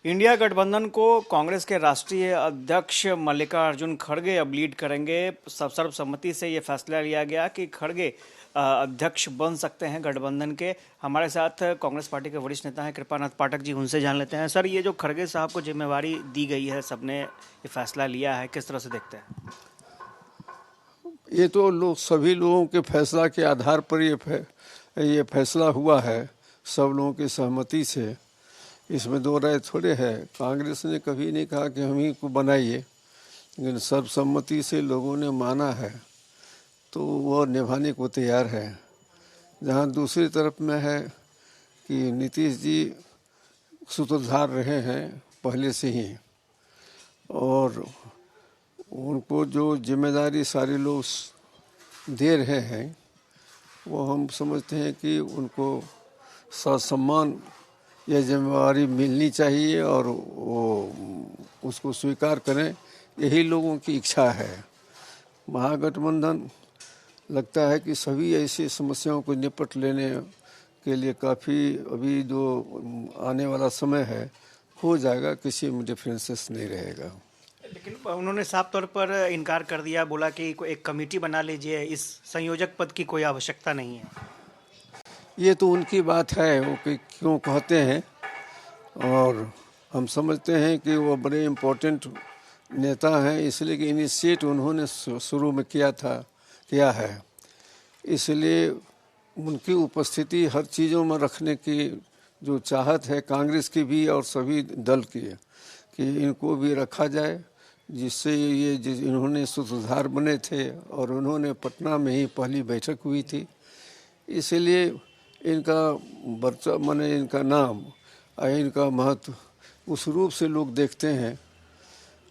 India गठबंधन को कांग्रेस के राष्ट्रीय अध्यक्ष मल्लिकार्जुन खड़गे अब लीड करेंगे। सर्वसम्मति से ये फैसला लिया गया कि खड़गे अध्यक्ष बन सकते हैं गठबंधन के। हमारे साथ कांग्रेस पार्टी के वरिष्ठ नेता हैं कृपानाथ पाठक जी, उनसे जान लेते हैं। सर, ये जो खड़गे साहब को जिम्मेवारी दी गई है, सबने ये फैसला लिया है, किस तरह से देखते हैं? ये तो लोग सभी लोगों के फैसला के आधार पर ये फैसला हुआ है, सब लोगों की सहमति से। इसमें दो राय थोड़े है। कांग्रेस ने कभी नहीं कहा कि हम ही को बनाइए, लेकिन सर्वसम्मति से लोगों ने माना है तो वो निभाने को तैयार है। जहाँ दूसरी तरफ में है कि नीतीश जी सूत्रधार रहे हैं पहले से ही, और उनको जो जिम्मेदारी सारे लोग दे रहे हैं वो हम समझते हैं कि उनको ससम्मान यह जिम्मेवारी मिलनी चाहिए और वो उसको स्वीकार करें, यही लोगों की इच्छा है। महागठबंधन लगता है कि सभी ऐसी समस्याओं को निपट लेने के लिए काफ़ी अभी जो आने वाला समय है हो जाएगा, किसी में डिफरेंसेस नहीं रहेगा। लेकिन उन्होंने साफ तौर पर इनकार कर दिया, बोला कि एक कमेटी बना लीजिए, इस संयोजक पद की कोई आवश्यकता नहीं है। ये तो उनकी बात है, वो क्यों कहते हैं, और हम समझते हैं कि वो बड़े इम्पोर्टेंट नेता हैं, इसलिए कि इनिशिएट उन्होंने शुरू में किया है। इसलिए उनकी उपस्थिति हर चीज़ों में रखने की जो चाहत है कांग्रेस की भी और सभी दल की, कि इनको भी रखा जाए, जिससे ये इन्होंने सूत्रधार बने थे और उन्होंने पटना में ही पहली बैठक हुई थी, इसलिए इनका माने इनका नाम और इनका महत्व उस रूप से लोग देखते हैं।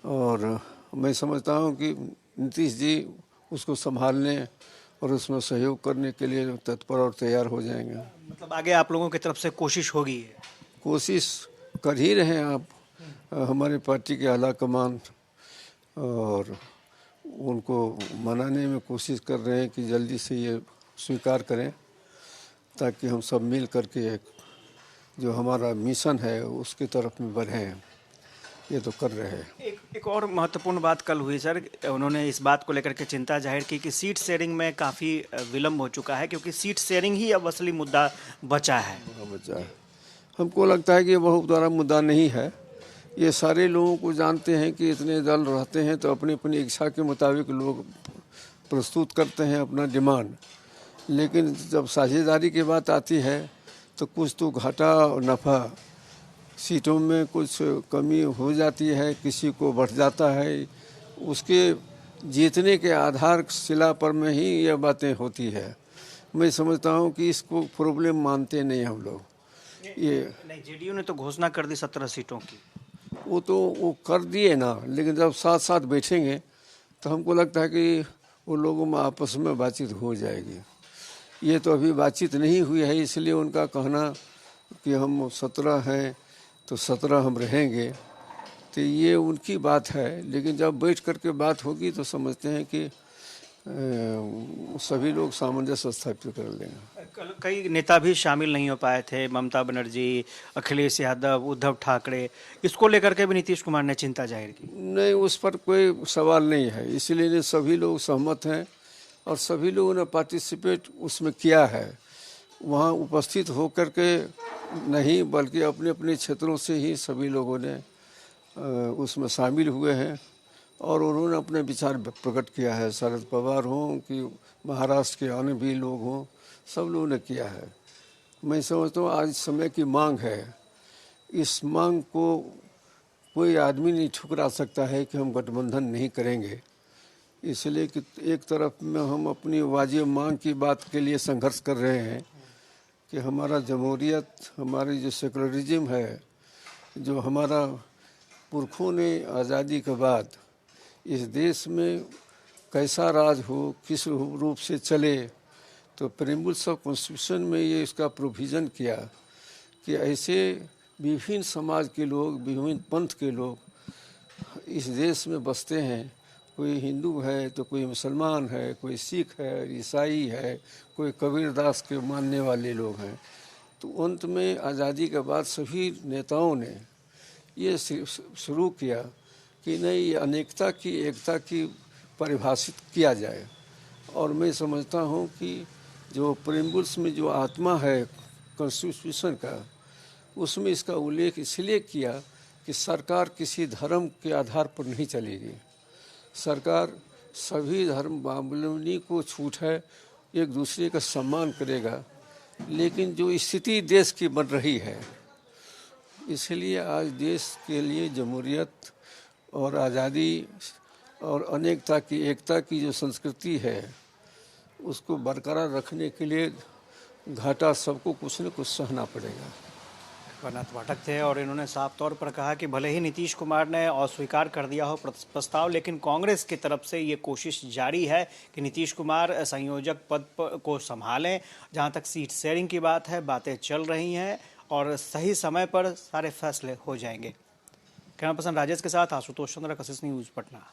और मैं समझता हूँ कि नीतीश जी उसको संभालने और उसमें सहयोग करने के लिए तत्पर और तैयार हो जाएंगे। मतलब आगे आप लोगों की तरफ से कोशिश होगी? कोशिश कर ही रहे हैं आप, हमारी पार्टी के आला कमान, और उनको मनाने में कोशिश कर रहे हैं कि जल्दी से ये स्वीकार करें, ताकि हम सब मिल करके जो हमारा मिशन है उसकी तरफ में बढ़ें। ये तो कर रहे हैं। एक और महत्वपूर्ण बात कल हुई सर, उन्होंने इस बात को लेकर के चिंता जाहिर की कि सीट शेयरिंग में काफ़ी विलम्ब हो चुका है, क्योंकि सीट शेयरिंग ही अब असली मुद्दा बचा है। हमको लगता है कि ये बहुत बड़ा मुद्दा नहीं है। ये सारे लोगों को जानते हैं कि इतने दल रहते हैं तो अपनी अपनी इच्छा के मुताबिक लोग प्रस्तुत करते हैं अपना डिमांड, लेकिन जब साझेदारी की बात आती है तो कुछ तो घाटा और नफ़ा, सीटों में कुछ कमी हो जाती है, किसी को बढ़ जाता है, उसके जीतने के आधार शिला पर में ही ये बातें होती है। मैं समझता हूँ कि इसको प्रॉब्लम मानते नहीं हम लोग। ये नहीं, जेडीयू ने तो घोषणा कर दी 17 सीटों की। वो कर दिए ना, लेकिन जब साथ साथ बैठेंगे तो हमको लगता है कि वो लोगों में आपस में बातचीत हो जाएगी। ये तो अभी बातचीत नहीं हुई है, इसलिए उनका कहना कि हम 17 हैं तो 17 हम रहेंगे, तो ये उनकी बात है। लेकिन जब बैठ करके बात होगी तो समझते हैं कि सभी लोग सामंजस्य स्थापित कर लेंगे। कई नेता भी शामिल नहीं हो पाए थे, ममता बनर्जी, अखिलेश यादव, उद्धव ठाकरे, इसको लेकर के भी नीतीश कुमार ने चिंता जाहिर की। नहीं, उस पर कोई सवाल नहीं है, इसलिए सभी लोग सहमत हैं और सभी लोगों ने पार्टिसिपेट उसमें किया है। वहाँ उपस्थित होकर के नहीं, बल्कि अपने अपने क्षेत्रों से ही सभी लोगों ने उसमें शामिल हुए हैं और उन्होंने अपने विचार प्रकट किया है। शरद पवार हों कि महाराष्ट्र के अन्य भी लोग हों, सब लोगों ने किया है। मैं समझता हूँ आज समय की मांग है, इस मांग को कोई आदमी नहीं ठुकरा सकता है कि हम गठबंधन नहीं करेंगे। इसलिए कि एक तरफ में हम अपनी वाजिब मांग की बात के लिए संघर्ष कर रहे हैं कि हमारा जमहूरियत, हमारी जो सेकुलरिज्म है, जो हमारा पुरखों ने आज़ादी के बाद इस देश में कैसा राज हो, किस रूप से चले, तो प्रीएम्बल्स ऑफ कॉन्स्टिट्यूशन में ये इसका प्रोविज़न किया कि ऐसे विभिन्न समाज के लोग, विभिन्न पंथ के लोग इस देश में बसते हैं। कोई हिंदू है तो कोई मुसलमान है, कोई सिख है, ईसाई है, कोई कबीरदास के मानने वाले लोग हैं। तो अंत में आज़ादी के बाद सभी नेताओं ने ये शुरू किया कि नहीं, ये अनेकता की एकता की परिभाषित किया जाए। और मैं समझता हूँ कि जो प्रेम्बुल्स में जो आत्मा है कॉन्स्टिट्यूशन का, उसमें इसका उल्लेख इसलिए किया कि सरकार किसी धर्म के आधार पर नहीं चलेगी। सरकार सभी धर्मावलंबी को छूट है, एक दूसरे का सम्मान करेगा। लेकिन जो स्थिति देश की बन रही है, इसलिए आज देश के लिए जमहूरियत और आज़ादी और अनेकता की एकता की जो संस्कृति है, उसको बरकरार रखने के लिए घाटा सबको कुछ न कुछ सहना पड़ेगा। कर्नाथ पाठक थे और इन्होंने साफ तौर पर कहा कि भले ही नीतीश कुमार ने अस्वीकार कर दिया हो प्रस्ताव, लेकिन कांग्रेस की तरफ से ये कोशिश जारी है कि नीतीश कुमार संयोजक पद को संभालें। जहां तक सीट शेयरिंग की बात है, बातें चल रही हैं और सही समय पर सारे फैसले हो जाएंगे। कैमरा पर्सन राजेश के साथ आशुतोष चंद्र, कशिश न्यूज़, पटना।